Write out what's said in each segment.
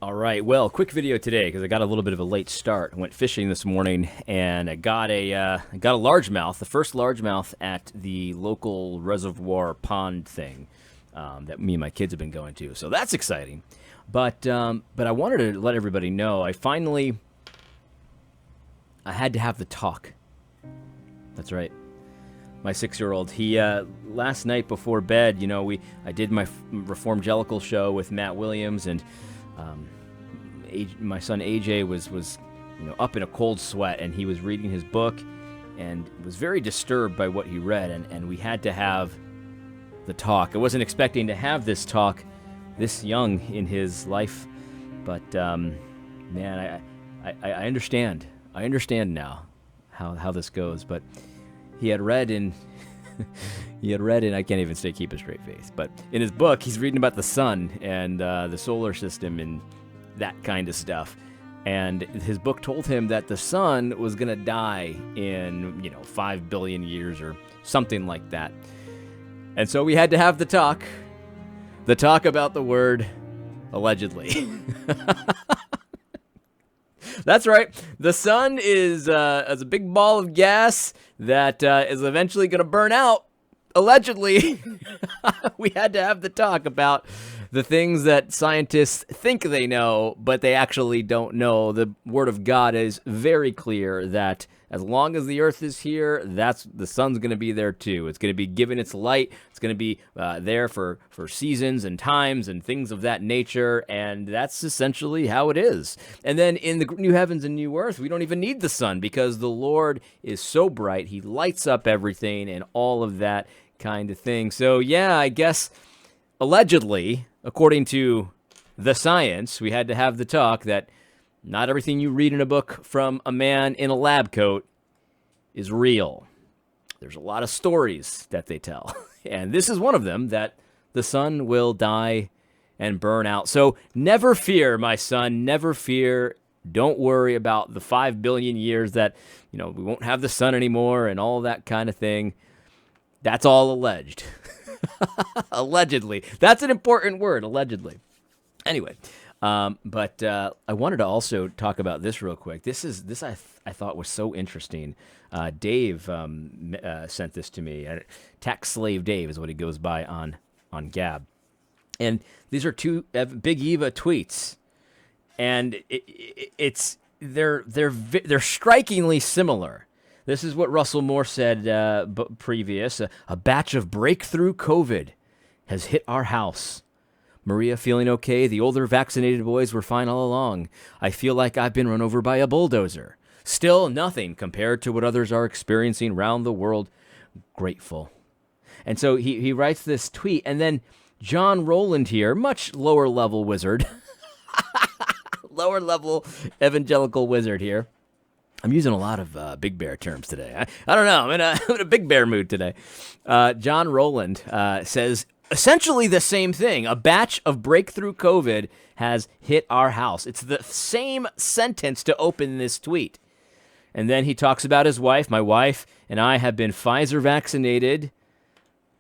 All right. Well, quick video today because I got a little bit of a late start. I went fishing this morning and I got a largemouth, the first largemouth at the local reservoir pond thing that me and my kids have been going to. So that's exciting. But I wanted to let everybody know I had to have the talk. That's right. My 6-year-old. He last night before bed, I did my Reformgelical show with Matt Williams and. My son AJ was up in a cold sweat, and he was reading his book and was very disturbed by what he read, and we had to have the talk. I wasn't expecting to have this talk this young in his life, but man, I understand. I understand now how this goes. But he had read in I can't even keep a straight face, but in his book he's reading about the sun and the solar system and that kind of stuff. And his book told him that the sun was going to die in 5 billion years or something like that. And so we had to have the talk about the word allegedly. That's right. The sun is a big ball of gas that is eventually going to burn out. Allegedly. We had to have the talk about the things that scientists think they know, but they actually don't know. The Word of God is very clear that as long as the earth is here, the sun's going to be there too. It's going to be given its light. It's going to be there for seasons and times and things of that nature, and that's essentially how it is. And then in the new heavens and new earth, we don't even need the sun because the Lord is so bright. He lights up everything and all of that kind of thing. So yeah, I guess allegedly, according to the science, we had to have the talk that not everything you read in a book from a man in a lab coat is real. There's a lot of stories that they tell. And this is one of them, that the sun will die and burn out. So never fear, my son, never fear. Don't worry about the 5 billion years that, we won't have the sun anymore and all that kind of thing. That's all alleged. Allegedly. That's an important word, allegedly. Anyway, but I wanted to also talk about this real quick. This I thought was so interesting. Dave sent this to me. Tax Slave Dave is what he goes by on Gab. And these are two Big Eva tweets. And they're strikingly similar. This is what Russell Moore said previous. A batch of breakthrough COVID has hit our house. Maria feeling okay. The older vaccinated boys were fine all along. I feel like I've been run over by a bulldozer. Still nothing compared to what others are experiencing around the world. Grateful. And so he writes this tweet. And then John Rowland here, much lower level wizard. Lower level evangelical wizard here. I'm using a lot of Big Bear terms today. I don't know. I'm in a Big Bear mood today. John Rowland says essentially the same thing. A batch of breakthrough COVID has hit our house. It's the same sentence to open this tweet. And then he talks about his wife. My wife and I have been Pfizer vaccinated.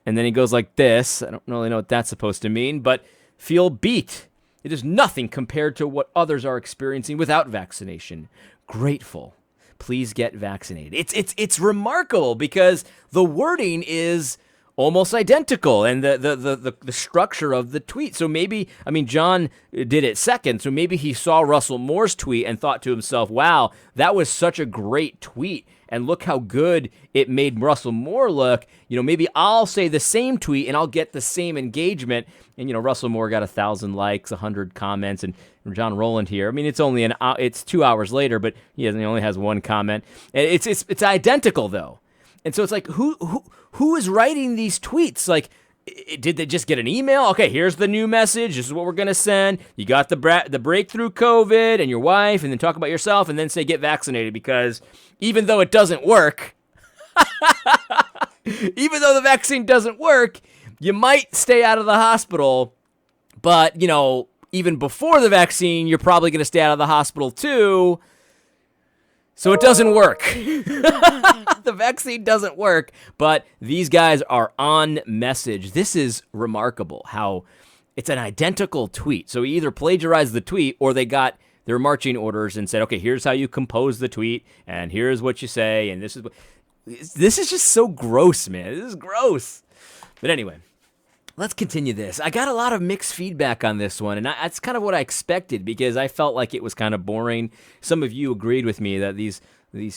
And then he goes like this. I don't really know what that's supposed to mean, but feel beat. It is nothing compared to what others are experiencing without vaccination. Grateful. Please get vaccinated. It's remarkable because the wording is almost identical and the structure of the tweet. So maybe, John did it second, so maybe he saw Russell Moore's tweet and thought to himself, wow, that was such a great tweet. And look how good it made Russell Moore look. Maybe I'll say the same tweet and I'll get the same engagement. And, Russell Moore got 1,000 likes, 100 comments, and John Rowland here. It's 2 hours later, but he only has one comment. And it's identical though. And so it's like, who is writing these tweets? Like, did they just get an email? Okay, here's the new message. This is what we're going to send. You got the breakthrough COVID and your wife, and then talk about yourself, and then say get vaccinated because even though it doesn't work, even though the vaccine doesn't work, you might stay out of the hospital. But, even before the vaccine, you're probably going to stay out of the hospital too. So it doesn't work. The vaccine doesn't work, but these guys are on message. This is remarkable how It's an identical tweet. So he either plagiarized the tweet or they got their marching orders and said, okay, here's how you compose the tweet, and here's what you say, and this is just so gross, man. This is gross. But anyway, let's continue this. I got a lot of mixed feedback on this one, and that's kind of what I expected because I felt like it was kind of boring. Some of you agreed with me that these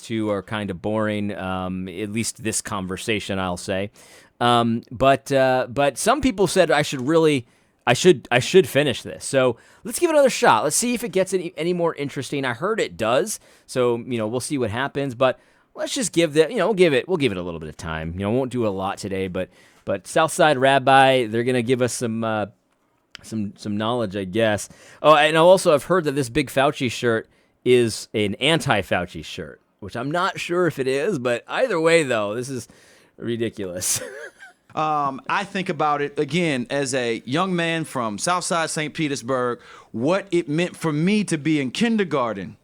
two are kind of boring, at least this conversation, I'll say. But some people said I should finish this. So let's give it another shot. Let's see if it gets any more interesting. I heard it does. So, we'll see what happens, but let's just give we'll give it a little bit of time. Won't do a lot today, but Southside Rabbi, they're going to give us some knowledge, I guess. Oh, and also I've heard that this Big Fauci shirt is an anti-Fauci shirt, which I'm not sure if it is, but either way, though, this is ridiculous. I think about it, again, as a young man from Southside St. Petersburg, what it meant for me to be in kindergarten.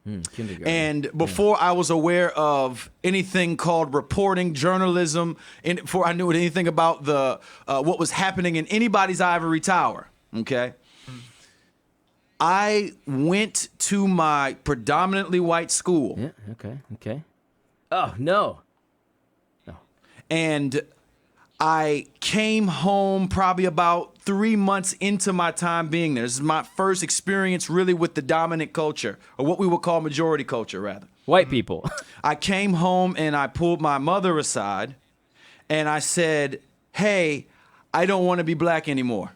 Kindergarten. And before I was aware of anything called reporting, journalism, and before I knew anything about the what was happening in anybody's ivory tower, okay? I went to my predominantly white school. Yeah, okay. Oh, no. And I came home probably about 3 months into my time being there. This is my first experience really with the dominant culture, or what we would call majority culture, rather. White people. I came home and I pulled my mother aside and I said, hey, I don't want to be black anymore.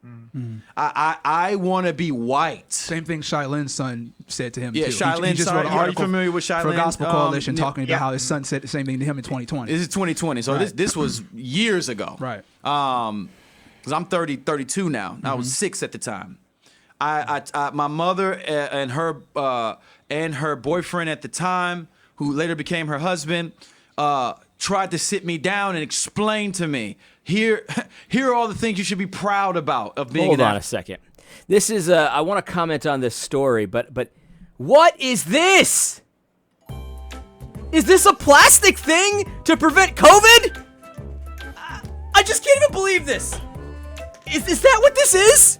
Mm-hmm. I want to be white. Same thing Shailen's son said to him, yeah, too. Shailen's he just wrote an are you familiar with Shailen? For Gospel Coalition talking about how his son said the same thing to him in 2020. This is 2020, so right. this was years ago. Right. Because I'm 32 now. Mm-hmm. I was 6 at the time. My mother and her boyfriend at the time, who later became her husband, tried to sit me down and explain to me, here are all the things you should be proud about of being. Hold on a second. This is I want to comment on this story, but what is this? Is this a plastic thing to prevent COVID? I just can't even believe this. Is that what this is?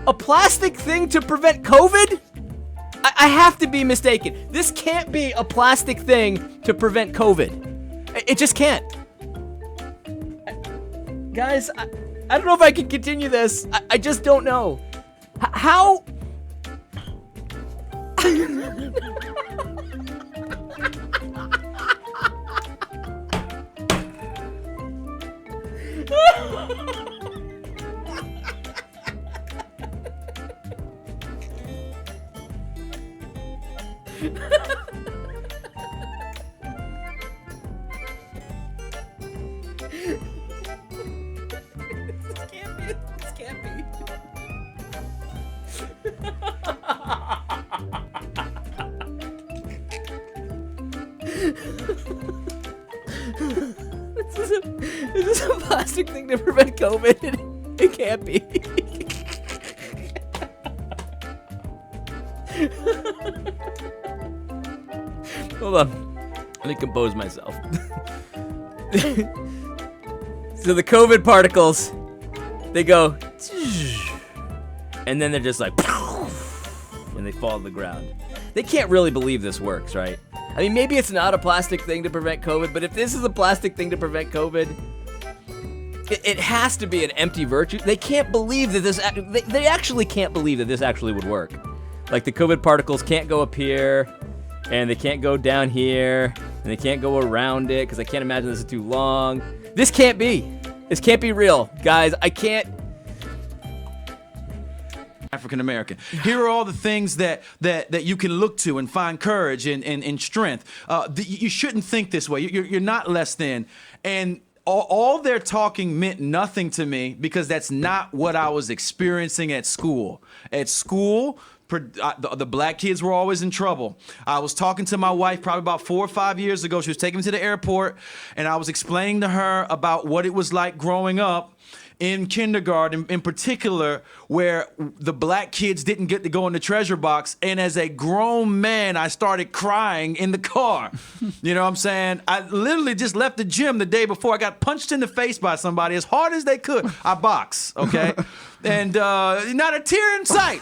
A plastic thing to prevent COVID? I have to be mistaken. This can't be a plastic thing to prevent COVID. It just can't. Guys, I don't know if I can continue this. I just don't know. How? This can't be. This is a plastic thing to prevent COVID. It can't be. Hold on. Let me compose myself. So the COVID particles, they go, and then they're just like, and they fall to the ground. They can't really believe this works, right? I mean, maybe it's not a plastic thing to prevent COVID, but if this is a plastic thing to prevent COVID, it has to be an empty virtue. They can't believe that this, they actually can't believe that this actually would work. Like the COVID particles can't go up here, and they can't go down here, and they can't go around it, because I can't imagine this is too long. This can't be. This can't be real. Guys, I can't. African American. Here are all the things that you can look to and find courage and strength. You shouldn't think this way. You're not less than. And all their talking meant nothing to me because that's not what I was experiencing at school. At school, the black kids were always in trouble. I was talking to my wife probably about 4 or 5 years ago. She was taking me to the airport, and I was explaining to her about what it was like growing up. in kindergarten in particular where the black kids didn't get to go in the treasure box, and as a grown man I started crying in the car. You know what I'm saying? I literally just left the gym the day before. I got punched in the face by somebody as hard as they could. I box, okay? And not a tear in sight.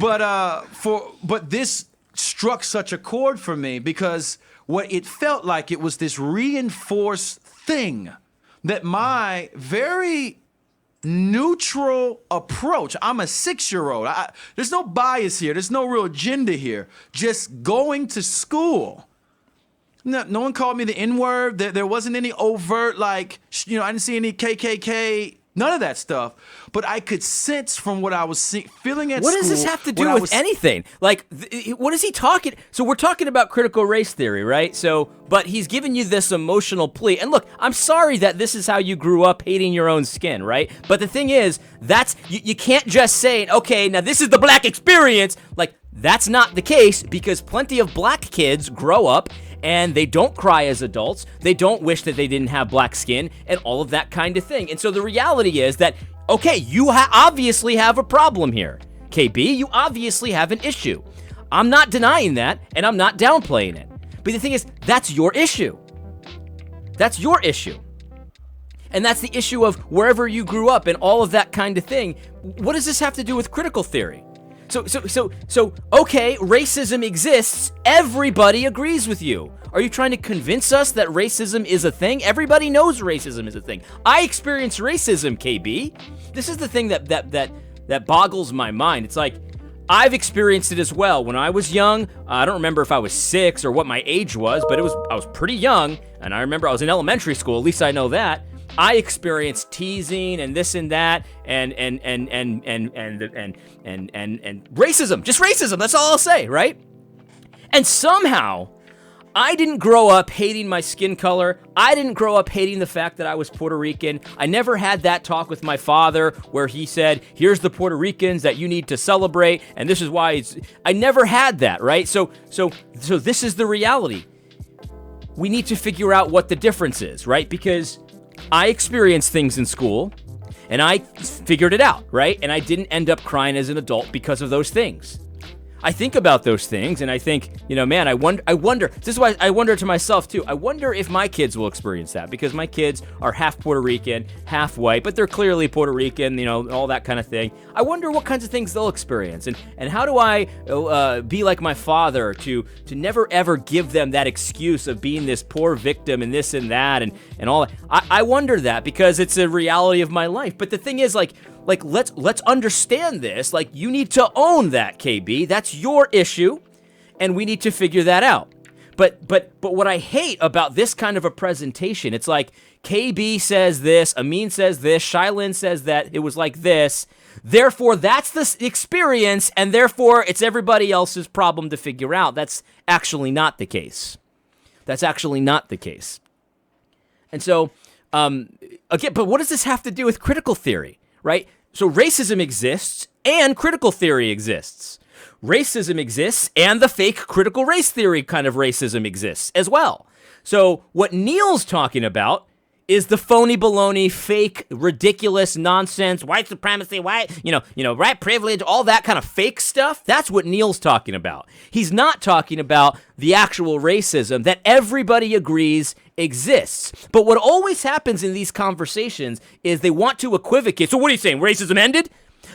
But this struck such a chord for me because what it felt like, it was this reinforced thing that my very neutral approach. I'm a 6-year-old. There's no bias here. There's no real agenda here. Just going to school. No one called me the N-word. There wasn't any overt, like, I didn't see any KKK, none of that stuff. But I could sense from what I was feeling at school. What does this have to do with anything? Like, what is he talking? So we're talking about critical race theory, right? But he's giving you this emotional plea. And look, I'm sorry that this is how you grew up, hating your own skin, right? But the thing is, you can't just say, okay, now this is the black experience. Like, that's not the case, because plenty of black kids grow up and they don't cry as adults. They don't wish that they didn't have black skin and all of that kind of thing. And so the reality is that, okay, you obviously have a problem here. KB, you obviously have an issue. I'm not denying that, and I'm not downplaying it. But the thing is, that's your issue. That's your issue. And that's the issue of wherever you grew up and all of that kind of thing. What does this have to do with critical theory? So, okay, racism exists. Everybody agrees with you. Are you trying to convince us that racism is a thing? Everybody knows racism is a thing. I experience racism, KB. This is the thing that boggles my mind. It's like, I've experienced it as well. When I was young, I don't remember if I was 6 or what my age was, but I was pretty young, and I remember I was in elementary school. At least I know that. I experienced teasing and this and that and racism, just racism. That's all I'll say, right? And somehow, I didn't grow up hating my skin color. I didn't grow up hating the fact that I was Puerto Rican. I never had that talk with my father where he said, here's the Puerto Ricans that you need to celebrate, and this is why I never had that, right? So this is the reality. We need to figure out what the difference is, right? Because I experienced things in school, and I figured it out, right? And I didn't end up crying as an adult because of those things. I think about those things, and I think, man, I wonder, this is why I wonder to myself, too. I wonder if my kids will experience that, because my kids are half Puerto Rican, half white, but they're clearly Puerto Rican, all that kind of thing. I wonder what kinds of things they'll experience, and how do I be like my father to never, ever give them that excuse of being this poor victim and this and that and all that. I wonder that, because it's a reality of my life. But the thing is, like let's understand this. Like, you need to own that, KB. That's your issue, and we need to figure that out. But what I hate about this kind of a presentation, it's like KB says this, Amin says this, Shylin says that it was like this. Therefore, that's the experience, and therefore it's everybody else's problem to figure out. That's actually not the case. That's actually not the case. And so, again, but what does this have to do with critical theory, right? So racism exists and critical theory exists. Racism exists and the fake critical race theory kind of racism exists as well. So what Neil's talking about is the phony baloney, fake, ridiculous nonsense, white supremacy, white privilege, all that kind of fake stuff. That's what Neil's talking about. He's not talking about the actual racism that everybody agrees exists. But what always happens in these conversations is they want to equivocate. So what are you saying? Racism ended?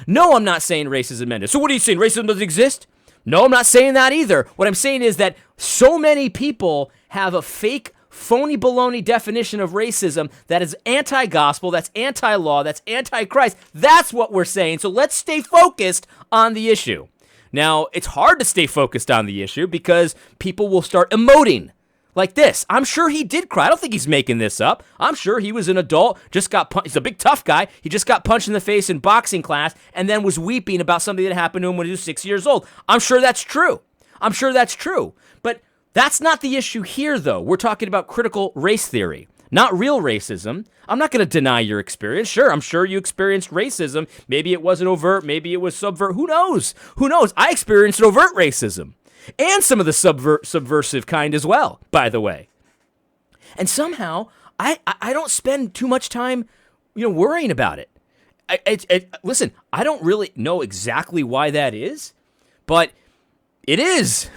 No, I'm not saying racism ended. So what are you saying? Racism doesn't exist? No, I'm not saying that either. What I'm saying is that so many people have a fake, phony baloney definition of racism that is anti-gospel, that's anti-law, that's anti-Christ. That's what we're saying. So let's stay focused on the issue. Now, it's hard to stay focused on the issue because people will start emoting like this. I'm sure he did cry. I don't think he's making this up. I'm sure he was an adult, just got punched. He's a big tough guy. He just got punched in the face in boxing class and then was weeping about something that happened to him when he was 6 years old. I'm sure that's true. But that's not the issue here, though. We're talking about critical race theory, not real racism. I'm not going to deny your experience. Sure, I'm sure you experienced racism. Maybe it wasn't overt. Maybe it was subvert. Who knows? I experienced overt racism. And some of the subversive kind as well, by the way. And somehow, I don't spend too much time worrying about it. Listen, I don't really know exactly why that is, but it is.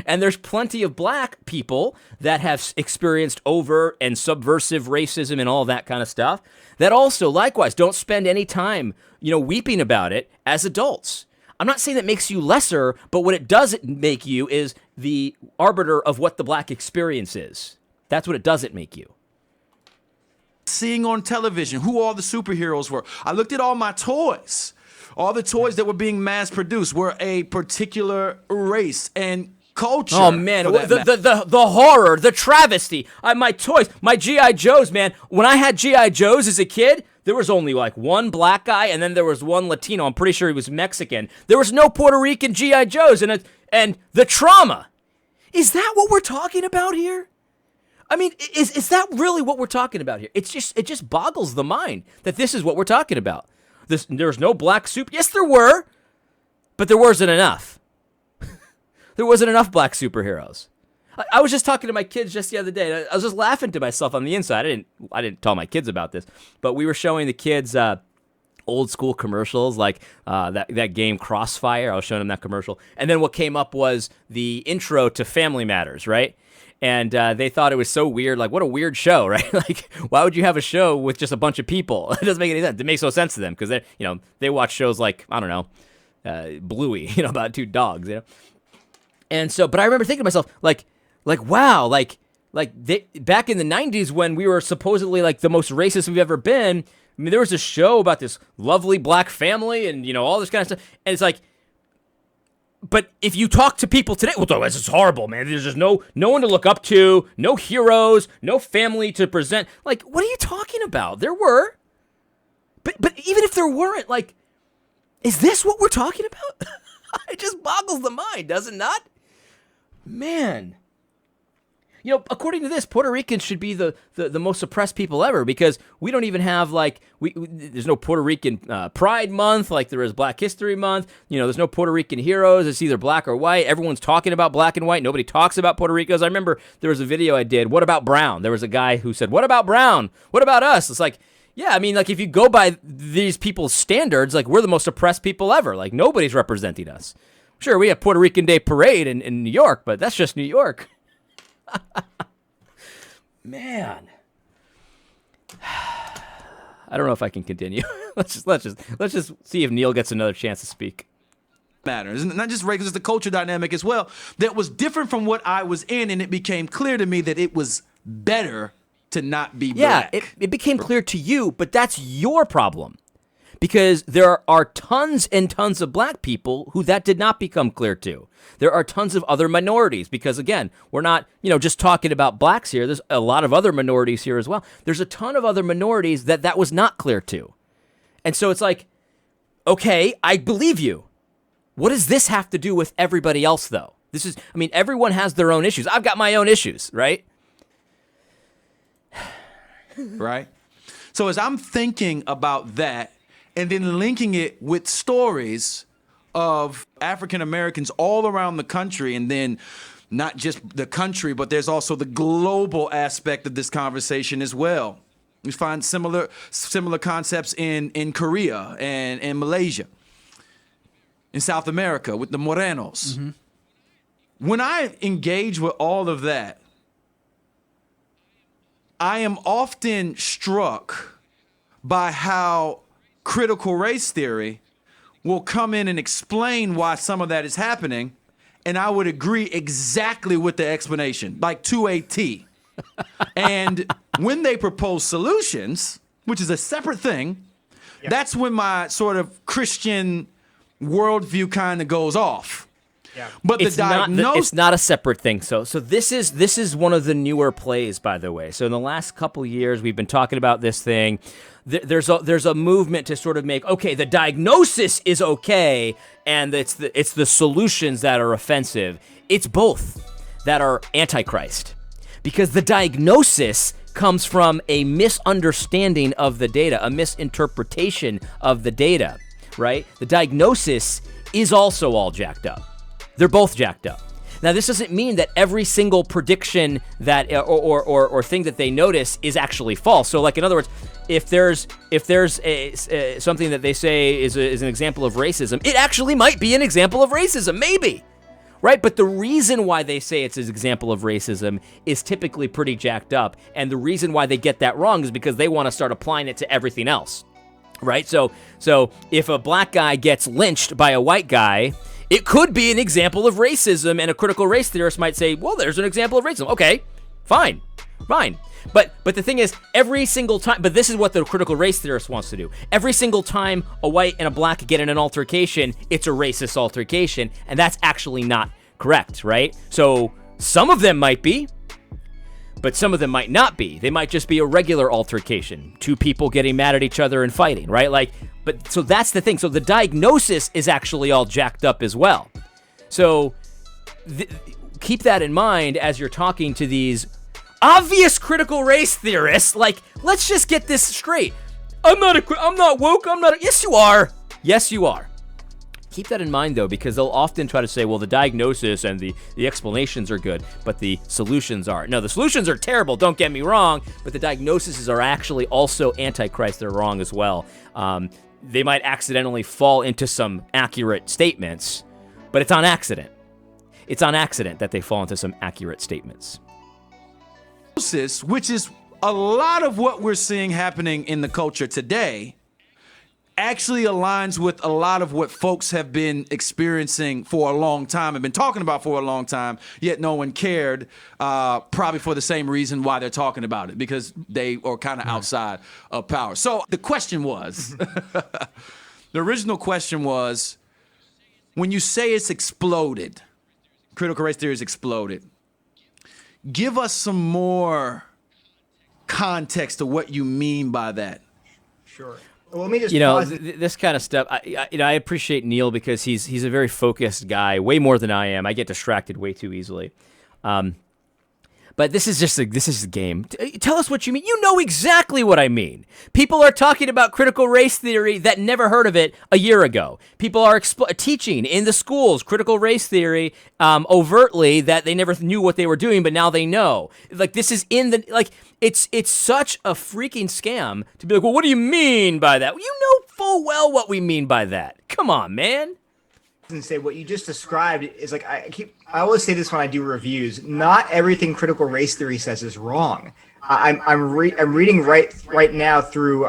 And there's plenty of black people that have experienced overt and subversive racism and all that kind of stuff that also, likewise, don't spend any time, weeping about it as adults. I'm not saying that makes you lesser, but what it doesn't make you is the arbiter of what the black experience is. That's what it doesn't make you. Seeing on television who all the superheroes were. I looked at all my toys. All the toys that were being mass produced were a particular race and culture. Oh man, the horror, the travesty. My toys, my G.I. Joes, man. When I had G.I. Joes as a kid, there was only like one black guy and then there was one Latino. I'm pretty sure he was Mexican. There was no Puerto Rican G.I. Joes, and the trauma. Is that what we're talking about here? I mean, is that really what we're talking about here? It just boggles the mind that this is what we're talking about. There's no black super. Yes, there were, but there wasn't enough. There wasn't enough black superheroes. I was just talking to my kids just the other day. I was just laughing to myself on the inside. I didn't tell my kids about this, but we were showing the kids old school commercials like that game Crossfire. I was showing them that commercial, and then what came up was the intro to Family Matters, right? And they thought it was so weird, like what a weird show, right? Like, why would you have a show with just a bunch of people? It doesn't make any sense. It makes no sense to them because they watch shows like, I don't know, Bluey, about two dogs, And so, but I remember thinking to myself, like wow, like back in the 90s when we were supposedly like the most racist we've ever been. I mean, there was a show about this lovely black family and all this kind of stuff, and it's like. But if you talk to people today, well, this is horrible, man. There's just no one to look up to, no heroes, no family to present. Like, what are you talking about? There were. But even if there weren't, like, is this what we're talking about? It just boggles the mind, does it not? Man. According to this, Puerto Ricans should be the most oppressed people ever because we don't even have, like, there's no Puerto Rican Pride Month like there is Black History Month. There's no Puerto Rican heroes. It's either black or white. Everyone's talking about black and white. Nobody talks about Puerto Ricans. I remember there was a video I did, what about Brown? There was a guy who said, what about Brown? What about us? It's like, yeah, I mean, like, if you go by these people's standards, like, we're the most oppressed people ever. Like, nobody's representing us. Sure, we have Puerto Rican Day Parade in New York, but that's just New York. Man, I don't know if I can continue. let's just see if Neil gets another chance to speak. Matters, and not just race, it's the culture dynamic as well that was different from what I was in, and it became clear to me that it was better to not be black. Yeah, it became clear to you, but that's your problem. Because there are tons and tons of black people who that did not become clear to. There are tons of other minorities because, again, we're not, just talking about blacks here. There's a lot of other minorities here as well. There's a ton of other minorities that was not clear to. And so it's like, okay, I believe you. What does this have to do with everybody else, though? Everyone has their own issues. I've got my own issues, right? Right. So as I'm thinking about that, and then linking it with stories of African Americans all around the country, and then not just the country, but there's also the global aspect of this conversation as well. We find similar concepts in Korea and in Malaysia, in South America with the Morenos. Mm-hmm. When I engage with all of that, I am often struck by how critical race theory will come in and explain why some of that is happening, and I would agree exactly with the explanation, like to a T. And when they propose solutions, which is a separate thing, that's when my sort of Christian worldview kind of goes off. Yeah. But it's not a separate thing. So this is one of the newer plays, by the way. So in the last couple years, we've been talking about this thing. There's a movement to sort of make, okay, the diagnosis is okay, and it's the solutions that are offensive. It's both that are antichrist, because the diagnosis comes from a misunderstanding of the data, a misinterpretation of the data, right? The diagnosis is also all jacked up. They're both jacked up. Now, this doesn't mean that every single prediction that or thing that they notice is actually false. So, like, in other words, if there's something that they say is an example of racism, it actually might be an example of racism, maybe, right? But the reason why they say it's an example of racism is typically pretty jacked up, and the reason why they get that wrong is because they want to start applying it to everything else, right? So if a black guy gets lynched by a white guy, it could be an example of racism, and a critical race theorist might say, well, there's an example of racism. Okay, fine. But the thing is, every single time, but this is what the critical race theorist wants to do. Every single time a white and a black get in an altercation, it's a racist altercation, and that's actually not correct, right? So some of them might be, but some of them might not be. They might just be a regular altercation. Two people getting mad at each other and fighting, right? But so that's the thing. So the diagnosis is actually all jacked up as well. So keep that in mind as you're talking to these obvious critical race theorists. Like, let's just get this straight. I'm not woke. Yes, you are. Yes, you are. Keep that in mind, though, because they'll often try to say, well, the diagnosis and the explanations are good, but the solutions aren't. No, the solutions are terrible, don't get me wrong, but the diagnoses are actually also antichrist. They're wrong as well. They might accidentally fall into some accurate statements, but it's on accident. It's on accident that they fall into some accurate statements. Which is a lot of what we're seeing happening in the culture today, actually aligns with a lot of what folks have been experiencing for a long time and been talking about for a long time, yet no one cared, probably for the same reason why they're talking about it, because they are kind of outside of power. So the question was, the original question was, when you say it's exploded, critical race theory has exploded, give us some more context to what you mean by that. Sure. Well, let me just this kind of stuff. I appreciate Neil because he's a very focused guy, way more than I am. I get distracted way too easily. But this is a game. Tell us what you mean. You know exactly what I mean. People are talking about critical race theory that never heard of it a year ago. People are teaching in the schools critical race theory overtly that they never knew what they were doing, but now they know. Like, this is it's such a freaking scam to be like, well, what do you mean by that? Well, you know full well what we mean by that. Come on, man. And say what you just described is like, I always say this when I do reviews. Not everything critical race theory says is wrong. I'm reading right now through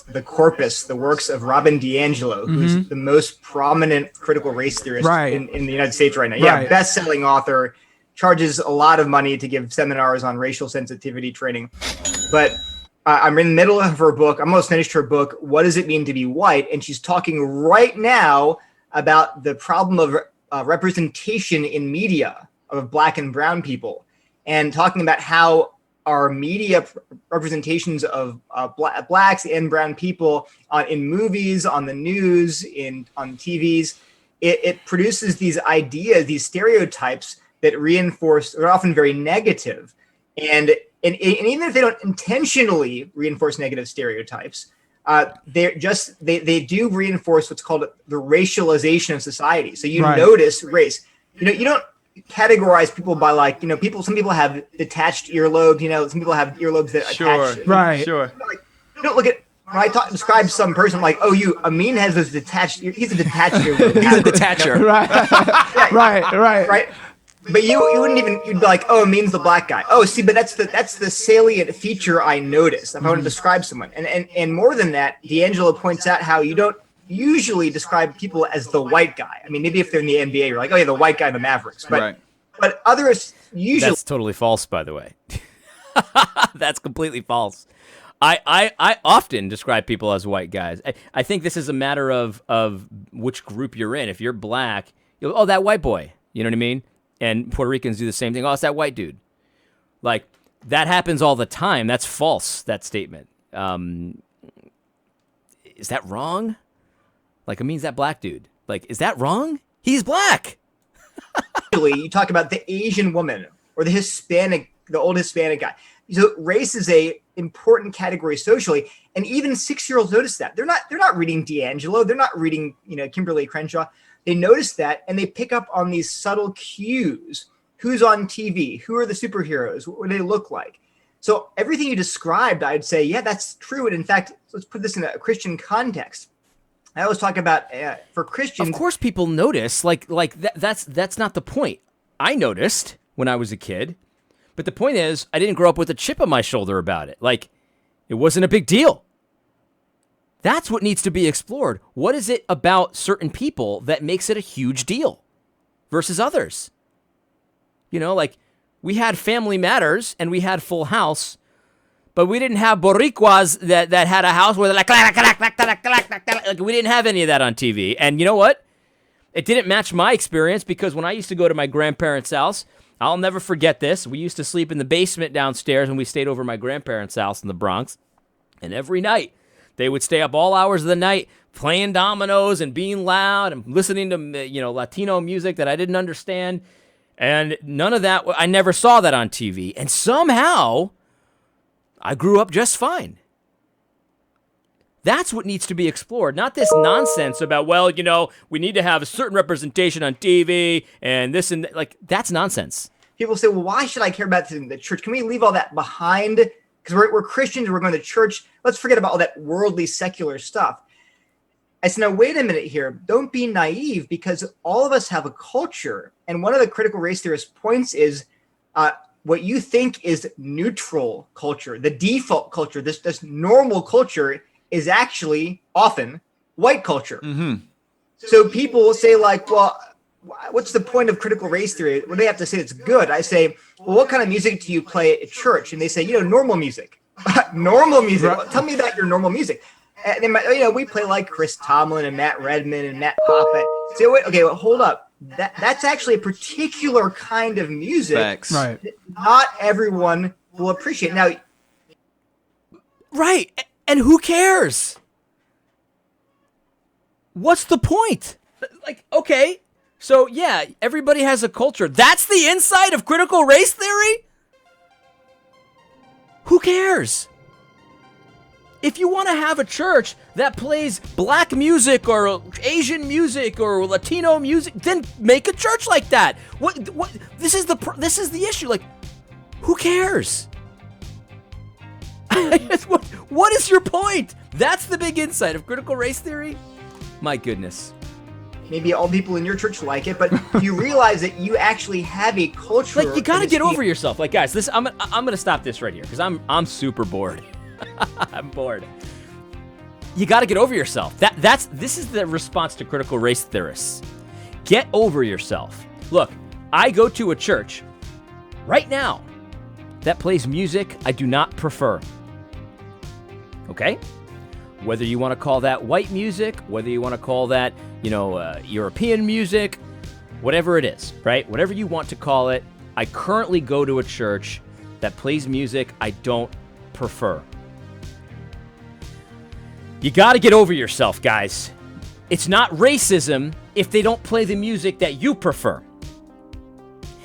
the corpus, the works of Robin DiAngelo, who's the most prominent critical race theorist in the United States right now. Yeah, best-selling author, charges a lot of money to give seminars on racial sensitivity training. But I'm in the middle of her book. I'm almost finished her book, What Does It Mean to Be White? And she's talking right now about the problem of representation in media of black and brown people, and talking about how our media representations of blacks and brown people in movies, on the news, on TVs, it produces these ideas, these stereotypes that reinforce, are often very negative. And even if they don't intentionally reinforce negative stereotypes, they do reinforce what's called the racialization of society. So you notice race. You don't categorize people by some people have detached earlobes. Some people have earlobes that attach. Right. Sure. You don't look at when I describe some person like, Amin has this detached. He's a detached earlobe. He's a detacher. Right. But you wouldn't even, you'd be like, Amin's the black guy. But that's the salient feature I noticed if I want to describe someone. And more than that, DiAngelo points out how you don't usually describe people as the white guy. I mean, maybe if they're in the NBA, you're like, the white guy in the Mavericks. But others usually. That's totally false, by the way. That's completely false. I often describe people as white guys. I think this is a matter of which group you're in. If you're black, that white boy. You know what I mean? And Puerto Ricans do the same thing. It's that white dude. Like, that happens all the time. That's false, that statement. Is that wrong? Like, it means that black dude. Like, is that wrong? He's black. You talk about the Asian woman or the old Hispanic guy. So race is a important category socially, and even 6-year-olds notice that. They're not reading DiAngelo. They're not reading Kimberly Crenshaw. They notice that, and they pick up on these subtle cues who's on TV, who are the superheroes, what do they look like. So everything you described, I'd say, yeah, that's true. And in fact, let's put this in a Christian context. I always talk about for Christians. Of course, people notice. That's not the point. I noticed when I was a kid, but the point is, I didn't grow up with a chip on my shoulder about it. Like, it wasn't a big deal. That's what needs to be explored. What is it about certain people that makes it a huge deal versus others? You know, like, we had Family Matters and we had Full House, but we didn't have Boricuas that had a house where they're like, we didn't have any of that on TV. And you know what? It didn't match my experience because when I used to go to my grandparents' house, I'll never forget this. We used to sleep in the basement downstairs when we stayed over my grandparents' house in the Bronx. And every night, they would stay up all hours of the night playing dominoes and being loud and listening to, you know, Latino music that I didn't understand. And none of that, I never saw that on TV. And somehow, I grew up just fine. That's what needs to be explored, not this nonsense about, well, you know, we need to have a certain representation on TV and this and that. Like, that's nonsense. People say, well, why should I care about this in the church? Can we leave all that behind? Because we're Christians, we're going to church. Let's forget about all that worldly, secular stuff. I said, no, wait a minute here. Don't be naive, because all of us have a culture. And one of the critical race theorist points is what you think is neutral culture, the default culture, this normal culture is actually often white culture. Mm-hmm. So people will say, like, well, what's the point of critical race theory? Well, they have to say it's good. I say, well, what kind of music do you play at church? And they say, you know, normal music. Normal music. Well, tell me about your normal music. And they might, you know, we play like Chris Tomlin and Matt Redman and Matt Poppet. Say, wait, okay, well, hold up. That's actually a particular kind of music. Facts. Right. That not everyone will appreciate. Now, Right. And who cares? What's the point? Like, okay, so yeah, everybody has a culture. That's the insight of critical race theory? Who cares? If you want to have a church that plays black music or Asian music or Latino music, then make a church like that. What this is the issue. Like, who cares? What is your point? That's the big insight of critical race theory? My goodness. maybe all people in your church like it, but you realize that you actually have a culture. Like, you gotta get over yourself. Like, guys, this I'm gonna stop this right here because I'm super bored. I'm bored. You gotta get over yourself. This is the response to critical race theorists. Get over yourself. Look, I go to a church right now that plays music I do not prefer. Okay? Whether you want to call that white music, whether you want to call that, European music, whatever it is, right? Whatever you want to call it, I currently go to a church that plays music I don't prefer. You got to get over yourself, guys. It's not racism if they don't play the music that you prefer.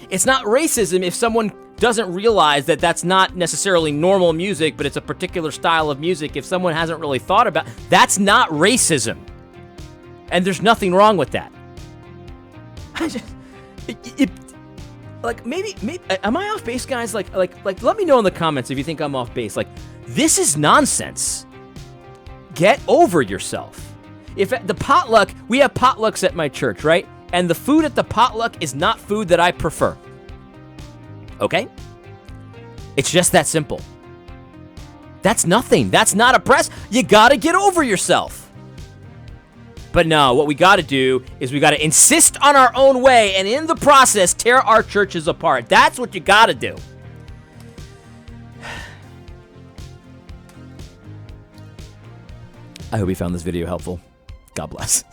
It's not racism if someone doesn't realize that that's not necessarily normal music, but it's a particular style of music. If someone hasn't really thought about, that's not racism. And there's nothing wrong with that. Maybe, am I off base, guys? Like, let me know in the comments if you think I'm off base. Like, this is nonsense. Get over yourself. If at the potluck, we have potlucks at my church, right? And the food at the potluck is not food that I prefer. Okay? It's just that simple. That's nothing. That's not a press. You gotta get over yourself. But no, what we gotta do is we gotta insist on our own way and in the process tear our churches apart. That's what you gotta do. I hope you found this video helpful. God bless.